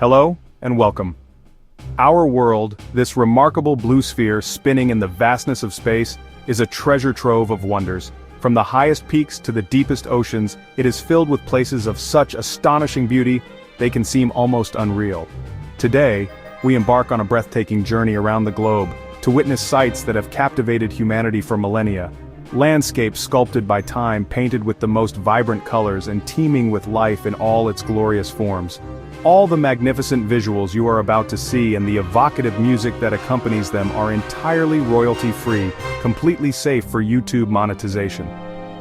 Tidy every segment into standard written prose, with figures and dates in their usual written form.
Hello, and welcome. Our world, this remarkable blue sphere spinning in the vastness of space, is a treasure trove of wonders. From the highest peaks to the deepest oceans, it is filled with places of such astonishing beauty, they can seem almost unreal. Today, we embark on a breathtaking journey around the globe, to witness sights that have captivated humanity for millennia. Landscapes sculpted by time, painted with the most vibrant colors and teeming with life in all its glorious forms. All the magnificent visuals you are about to see and the evocative music that accompanies them are entirely royalty-free, completely safe for YouTube monetization.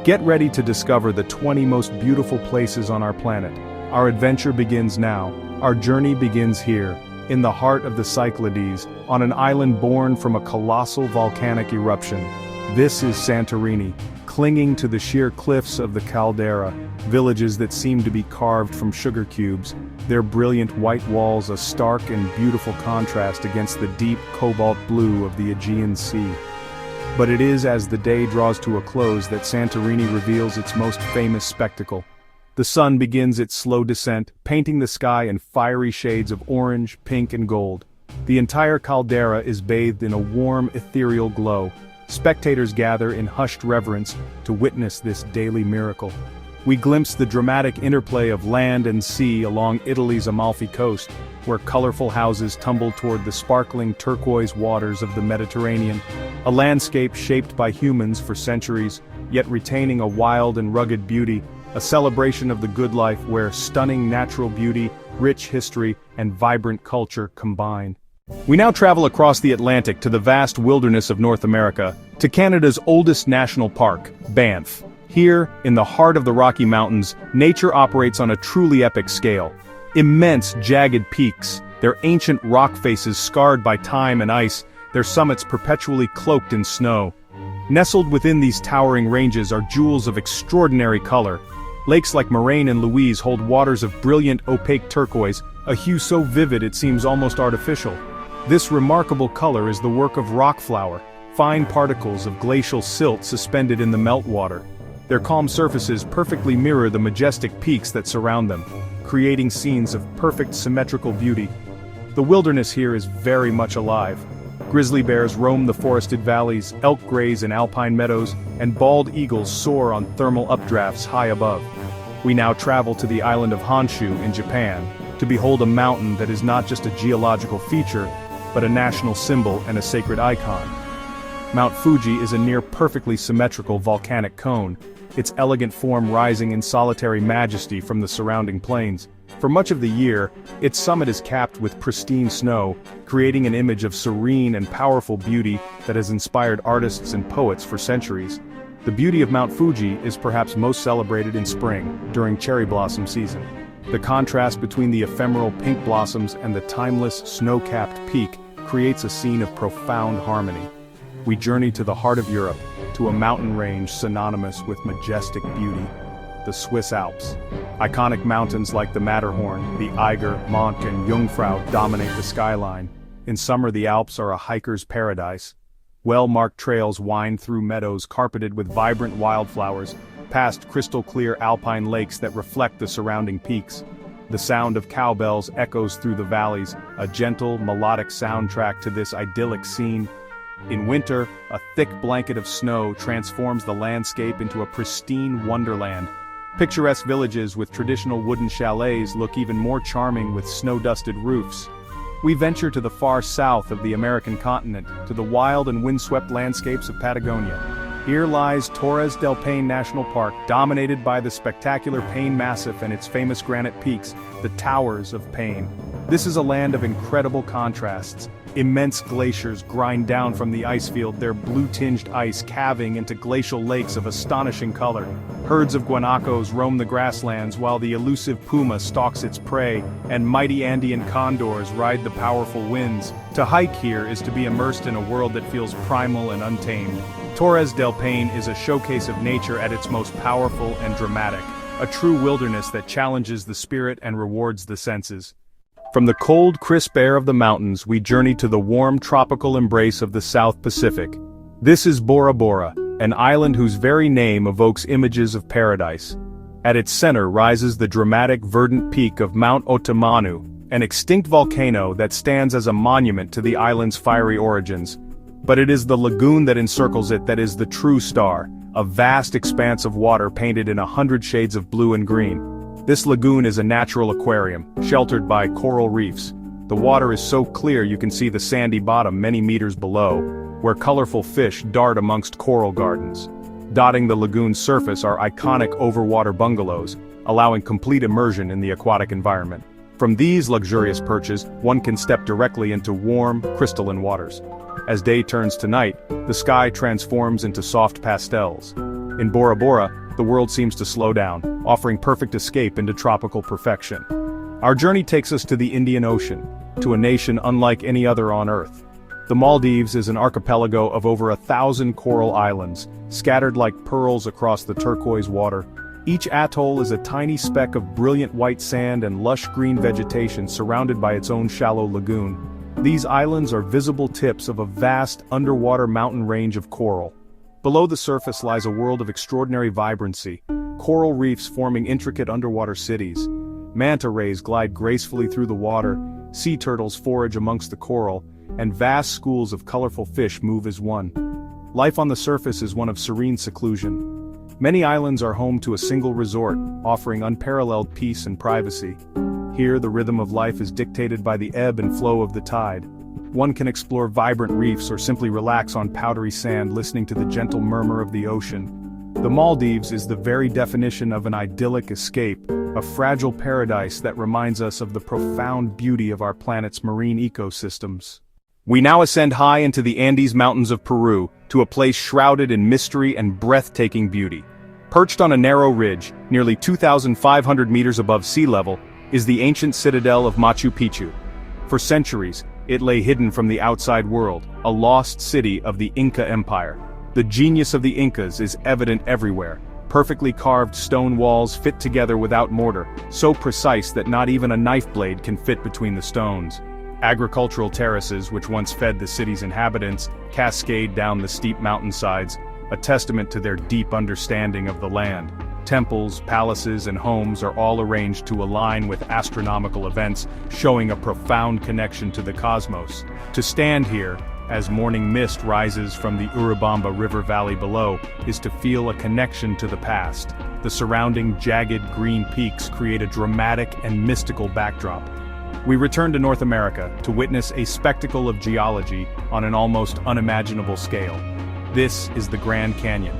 Get ready to discover the 20 most beautiful places on our planet. Our adventure begins now. Our journey begins here, in the heart of the Cyclades, on an island born from a colossal volcanic eruption. This is Santorini, clinging to the sheer cliffs of the caldera, villages that seem to be carved from sugar cubes, their brilliant white walls a stark and beautiful contrast against the deep cobalt blue of the Aegean Sea. But it is as the day draws to a close that Santorini reveals its most famous spectacle. The sun begins its slow descent, painting the sky in fiery shades of orange, pink and gold. The entire caldera is bathed in a warm, ethereal glow. Spectators gather in hushed reverence to witness this daily miracle. We glimpse the dramatic interplay of land and sea along Italy's Amalfi Coast, where colorful houses tumble toward the sparkling turquoise waters of the Mediterranean, a landscape shaped by humans for centuries, yet retaining a wild and rugged beauty, a celebration of the good life where stunning natural beauty, rich history, and vibrant culture combine. We now travel across the Atlantic to the vast wilderness of North America, to Canada's oldest national park, Banff. Here, in the heart of the Rocky Mountains, nature operates on a truly epic scale. Immense, jagged peaks, their ancient rock faces scarred by time and ice, their summits perpetually cloaked in snow. Nestled within these towering ranges are jewels of extraordinary color. Lakes like Moraine and Louise hold waters of brilliant opaque turquoise, a hue so vivid it seems almost artificial. This remarkable color is the work of rock flour, fine particles of glacial silt suspended in the meltwater. Their calm surfaces perfectly mirror the majestic peaks that surround them, creating scenes of perfect symmetrical beauty. The wilderness here is very much alive. Grizzly bears roam the forested valleys, elk graze in alpine meadows, and bald eagles soar on thermal updrafts high above. We now travel to the island of Honshu in Japan, to behold a mountain that is not just a geological feature, but a national symbol and a sacred icon. Mount Fuji is a near-perfectly symmetrical volcanic cone, its elegant form rising in solitary majesty from the surrounding plains. For much of the year, its summit is capped with pristine snow, creating an image of serene and powerful beauty that has inspired artists and poets for centuries. The beauty of Mount Fuji is perhaps most celebrated in spring, during cherry blossom season. The contrast between the ephemeral pink blossoms and the timeless, snow-capped peak creates a scene of profound harmony. We journey to the heart of Europe, to a mountain range synonymous with majestic beauty, the Swiss Alps. Iconic mountains like the Matterhorn, the Eiger, Mont and Jungfrau dominate the skyline. In summer the Alps are a hiker's paradise. Well-marked trails wind through meadows carpeted with vibrant wildflowers, past crystal-clear alpine lakes that reflect the surrounding peaks. The sound of cowbells echoes through the valleys, a gentle, melodic soundtrack to this idyllic scene. In winter, a thick blanket of snow transforms the landscape into a pristine wonderland. Picturesque villages with traditional wooden chalets look even more charming with snow-dusted roofs. We venture to the far south of the American continent, to the wild and windswept landscapes of Patagonia. Here lies Torres del Paine National Park, dominated by the spectacular Paine Massif and its famous granite peaks, the Towers of Paine. This is a land of incredible contrasts. Immense glaciers grind down from the ice field, their blue-tinged ice calving into glacial lakes of astonishing color. Herds of guanacos roam the grasslands while the elusive puma stalks its prey, and mighty Andean condors ride the powerful winds. To hike here is to be immersed in a world that feels primal and untamed. Torres del Paine is a showcase of nature at its most powerful and dramatic, a true wilderness that challenges the spirit and rewards the senses. From the cold, crisp air of the mountains, we journey to the warm tropical embrace of the South Pacific. This is Bora Bora, an island whose very name evokes images of paradise. At its center rises the dramatic verdant peak of Mount Otomanu, an extinct volcano that stands as a monument to the island's fiery origins. But it is the lagoon that encircles it that is the true star, a vast expanse of water painted in 100 shades of blue and green. This lagoon is a natural aquarium, sheltered by coral reefs. The water is so clear you can see the sandy bottom many meters below, where colorful fish dart amongst coral gardens. Dotting the lagoon's surface are iconic overwater bungalows, allowing complete immersion in the aquatic environment. From these luxurious perches, one can step directly into warm, crystalline waters. As day turns to night, the sky transforms into soft pastels. In Bora Bora, the world seems to slow down, offering perfect escape into tropical perfection. Our journey takes us to the Indian Ocean, to a nation unlike any other on Earth. The Maldives is an archipelago of over 1,000 coral islands, scattered like pearls across the turquoise water. Each atoll is a tiny speck of brilliant white sand and lush green vegetation surrounded by its own shallow lagoon. These islands are visible tips of a vast underwater mountain range of coral. Below the surface lies a world of extraordinary vibrancy, coral reefs forming intricate underwater cities. Manta rays glide gracefully through the water, sea turtles forage amongst the coral, and vast schools of colorful fish move as one. Life on the surface is one of serene seclusion. Many islands are home to a single resort, offering unparalleled peace and privacy. Here, the rhythm of life is dictated by the ebb and flow of the tide. One can explore vibrant reefs or simply relax on powdery sand listening to the gentle murmur of the ocean. The Maldives is the very definition of an idyllic escape, a fragile paradise that reminds us of the profound beauty of our planet's marine ecosystems. We now ascend high into the Andes Mountains of Peru, to a place shrouded in mystery and breathtaking beauty. Perched on a narrow ridge, nearly 2,500 meters above sea level, is the ancient citadel of Machu Picchu. For centuries, it lay hidden from the outside world, a lost city of the Inca Empire. The genius of the Incas is evident everywhere. Perfectly carved stone walls fit together without mortar, so precise that not even a knife blade can fit between the stones. Agricultural terraces which once fed the city's inhabitants cascade down the steep mountainsides, a testament to their deep understanding of the land. Temples, palaces, and homes are all arranged to align with astronomical events, showing a profound connection to the cosmos. To stand here, as morning mist rises from the Urubamba River valley below, is to feel a connection to the past. The surrounding jagged green peaks create a dramatic and mystical backdrop. We return to North America to witness a spectacle of geology on an almost unimaginable scale. This is the Grand Canyon.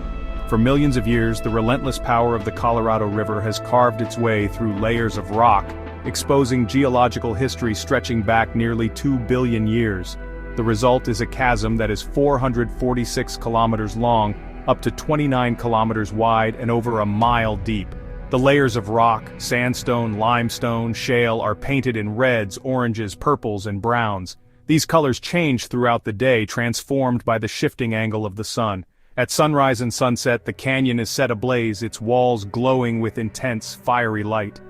For millions of years, the relentless power of the Colorado River has carved its way through layers of rock, exposing geological history stretching back nearly 2 billion years. The result is a chasm that is 446 kilometers long, up to 29 kilometers wide and over a mile deep. The layers of rock, sandstone, limestone, shale are painted in reds, oranges, purples, and browns. These colors change throughout the day, transformed by the shifting angle of the sun. At sunrise and sunset, the canyon is set ablaze, its walls glowing with intense, fiery light.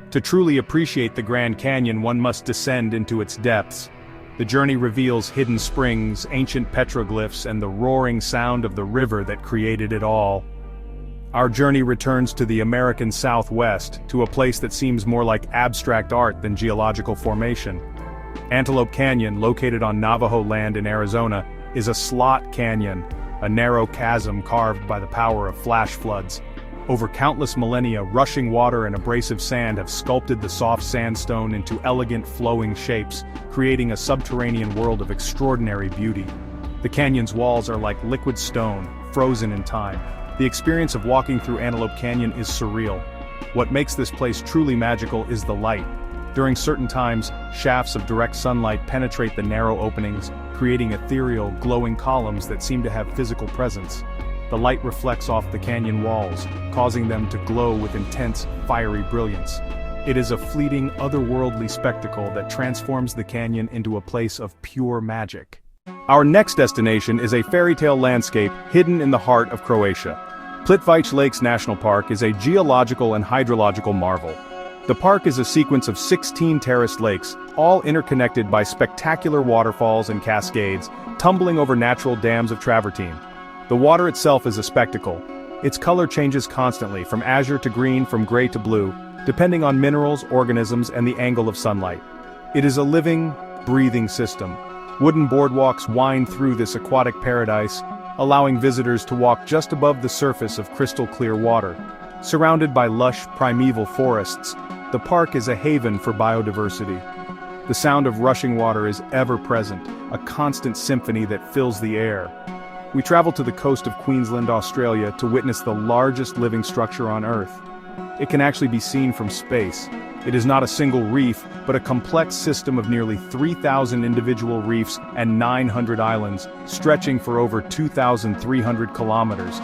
To truly appreciate the Grand Canyon, one must descend into its depths. The journey reveals hidden springs, ancient petroglyphs, and the roaring sound of the river that created it all. Our journey returns to the American Southwest, to a place that seems more like abstract art than geological formation. Antelope Canyon, located on Navajo land in Arizona, is a slot canyon, a narrow chasm carved by the power of flash floods. Over countless millennia, rushing water and abrasive sand have sculpted the soft sandstone into elegant flowing shapes, creating a subterranean world of extraordinary beauty. The canyon's walls are like liquid stone, frozen in time. The experience of walking through Antelope Canyon is surreal. What makes this place truly magical is the light. During certain times, shafts of direct sunlight penetrate the narrow openings, creating ethereal, glowing columns that seem to have physical presence. The light reflects off the canyon walls, causing them to glow with intense, fiery brilliance. It is a fleeting, otherworldly spectacle that transforms the canyon into a place of pure magic. Our next destination is a fairy tale landscape hidden in the heart of Croatia. Plitvice Lakes National Park is a geological and hydrological marvel. The park is a sequence of 16 terraced lakes, all interconnected by spectacular waterfalls and cascades, tumbling over natural dams of travertine. The water itself is a spectacle. Its color changes constantly, from azure to green, from gray to blue, depending on minerals, organisms, and the angle of sunlight. It is a living, breathing system. Wooden boardwalks wind through this aquatic paradise, allowing visitors to walk just above the surface of crystal-clear water. Surrounded by lush, primeval forests, the park is a haven for biodiversity. The sound of rushing water is ever present, a constant symphony that fills the air. We travel to the coast of Queensland, Australia to witness the largest living structure on Earth. It can actually be seen from space. It is not a single reef, but a complex system of nearly 3,000 individual reefs and 900 islands, stretching for over 2,300 kilometers.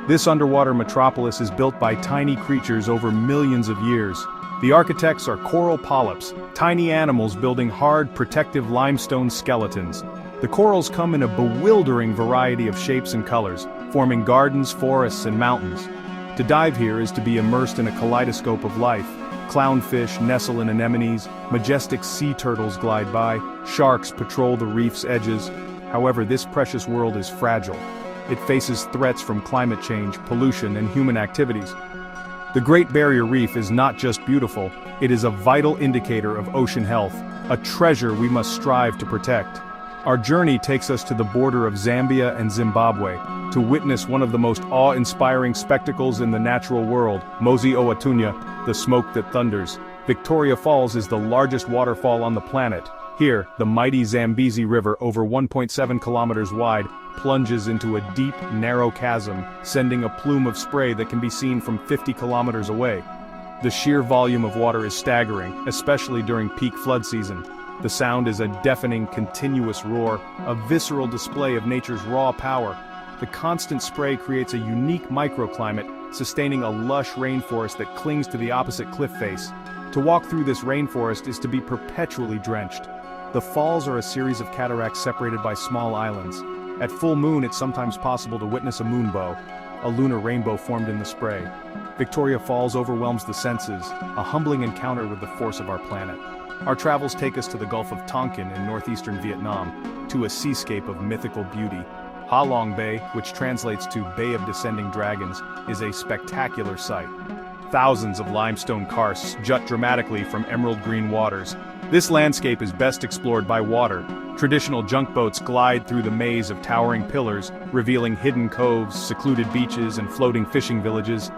This underwater metropolis is built by tiny creatures over millions of years. The architects are coral polyps, tiny animals building hard, protective limestone skeletons. The corals come in a bewildering variety of shapes and colors, forming gardens, forests, and mountains. To dive here is to be immersed in a kaleidoscope of life. Clownfish nestle in anemones, majestic sea turtles glide by, sharks patrol the reef's edges. However, this precious world is fragile. It faces threats from climate change, pollution, and human activities. The Great Barrier Reef is not just beautiful, it is a vital indicator of ocean health, a treasure we must strive to protect. Our journey takes us to the border of Zambia and Zimbabwe, to witness one of the most awe-inspiring spectacles in the natural world, Mosi Oa-Tunya, the smoke that thunders. Victoria Falls is the largest waterfall on the planet. Here, the mighty Zambezi River, over 1.7 kilometers wide, plunges into a deep, narrow chasm, sending a plume of spray that can be seen from 50 kilometers away. The sheer volume of water is staggering, especially during peak flood season. The sound is a deafening, continuous roar, a visceral display of nature's raw power. The constant spray creates a unique microclimate, sustaining a lush rainforest that clings to the opposite cliff face. To walk through this rainforest is to be perpetually drenched. The falls are a series of cataracts separated by small islands. At full moon, it's sometimes possible to witness a moonbow, a lunar rainbow formed in the spray. Victoria Falls overwhelms the senses, a humbling encounter with the force of our planet. Our travels take us to the Gulf of Tonkin in northeastern Vietnam, to a seascape of mythical beauty. Ha Long Bay, which translates to Bay of Descending Dragons, is a spectacular sight. Thousands of limestone karsts jut dramatically from emerald green waters. This landscape is best explored by water. Traditional junk boats glide through the maze of towering pillars, revealing hidden coves, secluded beaches, and floating fishing villages.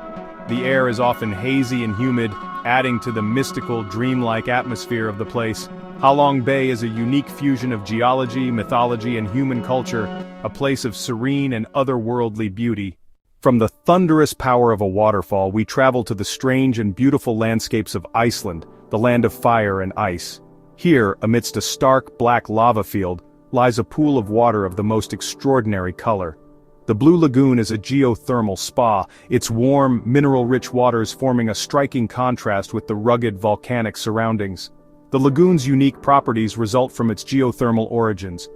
The air is often hazy and humid, adding to the mystical, dreamlike atmosphere of the place. Ha Long Bay is a unique fusion of geology, mythology, and human culture, a place of serene and otherworldly beauty. From the thunderous power of a waterfall, we travel to the strange and beautiful landscapes of Iceland, the land of fire and ice. Here, amidst a stark black lava field, lies a pool of water of the most extraordinary color. The Blue Lagoon is a geothermal spa, its warm, mineral-rich waters forming a striking contrast with the rugged volcanic surroundings. The lagoon's unique properties result from its geothermal origins.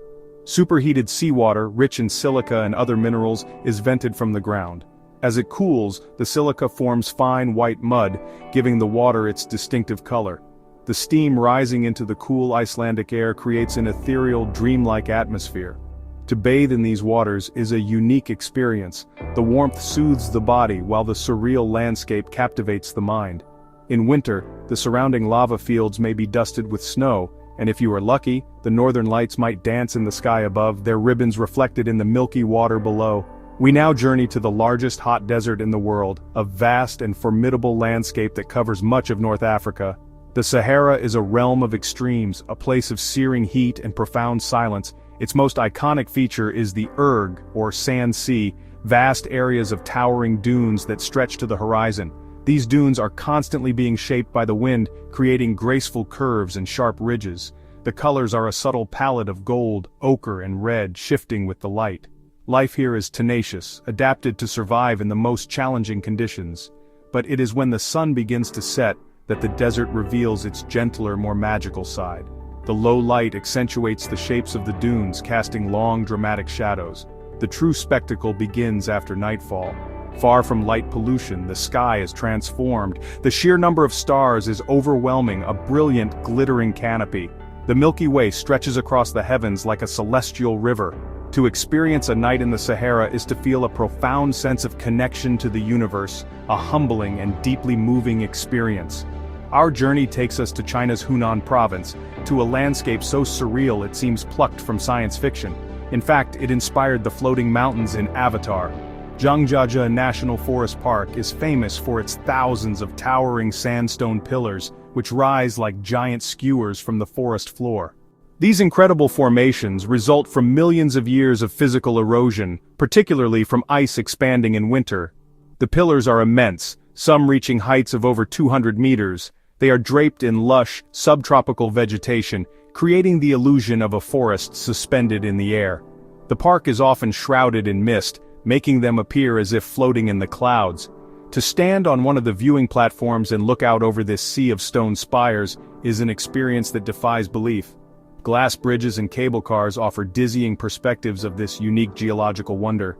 Superheated seawater, rich in silica and other minerals, is vented from the ground. As it cools, the silica forms fine white mud, giving the water its distinctive color. The steam rising into the cool Icelandic air creates an ethereal, dreamlike atmosphere. To bathe in these waters is a unique experience. The warmth soothes the body while the surreal landscape captivates the mind. In winter, the surrounding lava fields may be dusted with snow, and if you are lucky, the northern lights might dance in the sky above, their ribbons reflected in the milky water below. We now journey to the largest hot desert in the world, a vast and formidable landscape that covers much of North Africa. The Sahara is a realm of extremes, a place of searing heat and profound silence. Its most iconic feature is the erg, or sand sea, vast areas of towering dunes that stretch to the horizon. These dunes are constantly being shaped by the wind, creating graceful curves and sharp ridges. The colors are a subtle palette of gold, ochre, and red, shifting with the light. Life here is tenacious, adapted to survive in the most challenging conditions. But it is when the sun begins to set that the desert reveals its gentler, more magical side. The low light accentuates the shapes of the dunes, casting long, dramatic shadows. The true spectacle begins after nightfall. Far from light pollution, the sky is transformed. The sheer number of stars is overwhelming, a brilliant, glittering canopy. The Milky Way stretches across the heavens like a celestial river. To experience a night in the Sahara is to feel a profound sense of connection to the universe, a humbling and deeply moving experience. Our journey takes us to China's Hunan province, to a landscape so surreal it seems plucked from science fiction. In fact, it inspired the floating mountains in Avatar. Zhangjiajie National Forest Park is famous for its thousands of towering sandstone pillars, which rise like giant skewers from the forest floor. These incredible formations result from millions of years of physical erosion, particularly from ice expanding in winter. The pillars are immense, some reaching heights of over 200 meters. They are draped in lush, subtropical vegetation, creating the illusion of a forest suspended in the air. The park is often shrouded in mist, making them appear as if floating in the clouds. To stand on one of the viewing platforms and look out over this sea of stone spires is an experience that defies belief. Glass bridges and cable cars offer dizzying perspectives of this unique geological wonder.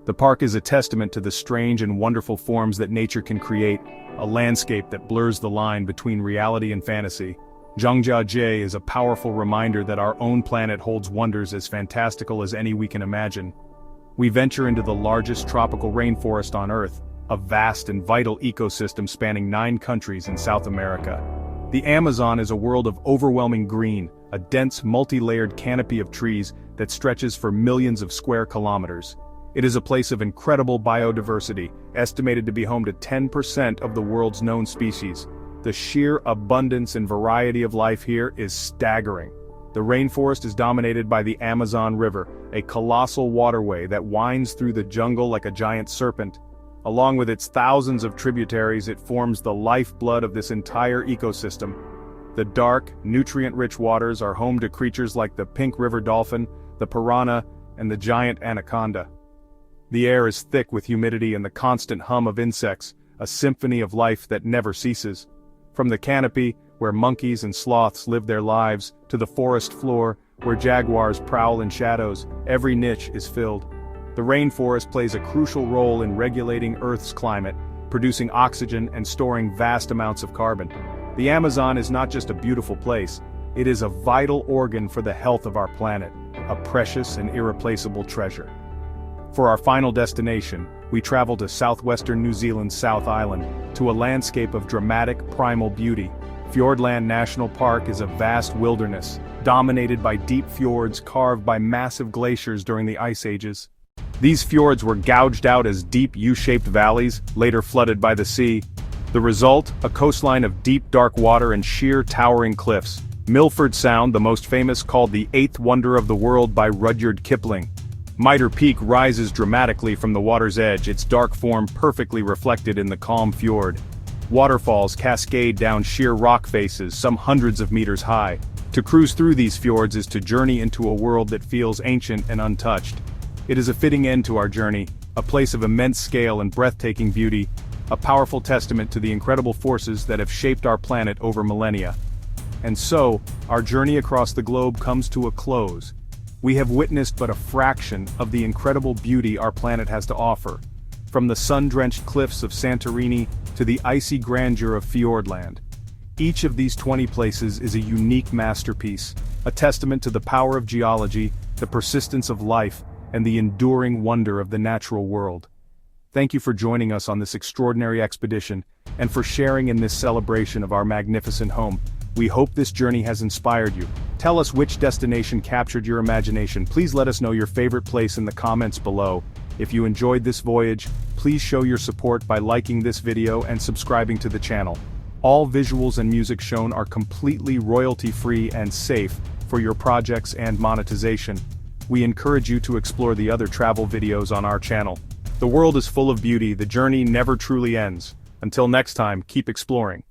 The park is a testament to the strange and wonderful forms that nature can create, a landscape that blurs the line between reality and fantasy. Zhangjiajie is a powerful reminder that our own planet holds wonders as fantastical as any we can imagine. We venture into the largest tropical rainforest on Earth, a vast and vital ecosystem spanning 9 countries in South America. The Amazon is a world of overwhelming green, a dense multi-layered canopy of trees that stretches for millions of square kilometers. It is a place of incredible biodiversity, estimated to be home to 10% of the world's known species. The sheer abundance and variety of life here is staggering. The rainforest is dominated by the Amazon River, a colossal waterway that winds through the jungle like a giant serpent. Along with its thousands of tributaries, it forms the lifeblood of this entire ecosystem. The dark, nutrient-rich waters are home to creatures like the pink river dolphin, the piranha, and the giant anaconda. The air is thick with humidity and the constant hum of insects, a symphony of life that never ceases. From the canopy, where monkeys and sloths live their lives, to the forest floor, where jaguars prowl in shadows, every niche is filled. The rainforest plays a crucial role in regulating Earth's climate, producing oxygen and storing vast amounts of carbon. The Amazon is not just a beautiful place, it is a vital organ for the health of our planet, a precious and irreplaceable treasure. For our final destination, we travel to southwestern New Zealand's South Island, to a landscape of dramatic primal beauty. Fiordland National Park is a vast wilderness, dominated by deep fjords carved by massive glaciers during the ice ages. These fjords were gouged out as deep U-shaped valleys, later flooded by the sea. The result, a coastline of deep dark water and sheer towering cliffs. Milford Sound, the most famous, called the eighth wonder of the world by Rudyard Kipling. Mitre Peak rises dramatically from the water's edge, its dark form perfectly reflected in the calm fjord. Waterfalls cascade down sheer rock faces, some hundreds of meters high. To cruise through these fjords is to journey into a world that feels ancient and untouched. It is a fitting end to our journey, a place of immense scale and breathtaking beauty, a powerful testament to the incredible forces that have shaped our planet over millennia. And so, our journey across the globe comes to a close. We have witnessed but a fraction of the incredible beauty our planet has to offer, from the sun-drenched cliffs of Santorini to the icy grandeur of Fiordland. Each of these 20 places is a unique masterpiece, a testament to the power of geology, the persistence of life, and the enduring wonder of the natural world. Thank you for joining us on this extraordinary expedition, and for sharing in this celebration of our magnificent home. We hope this journey has inspired you. Tell us which destination captured your imagination. Please let us know your favorite place in the comments below. If you enjoyed this voyage, please show your support by liking this video and subscribing to the channel. All visuals and music shown are completely royalty-free and safe for your projects and monetization. We encourage you to explore the other travel videos on our channel. The world is full of beauty, the journey never truly ends. Until next time, keep exploring.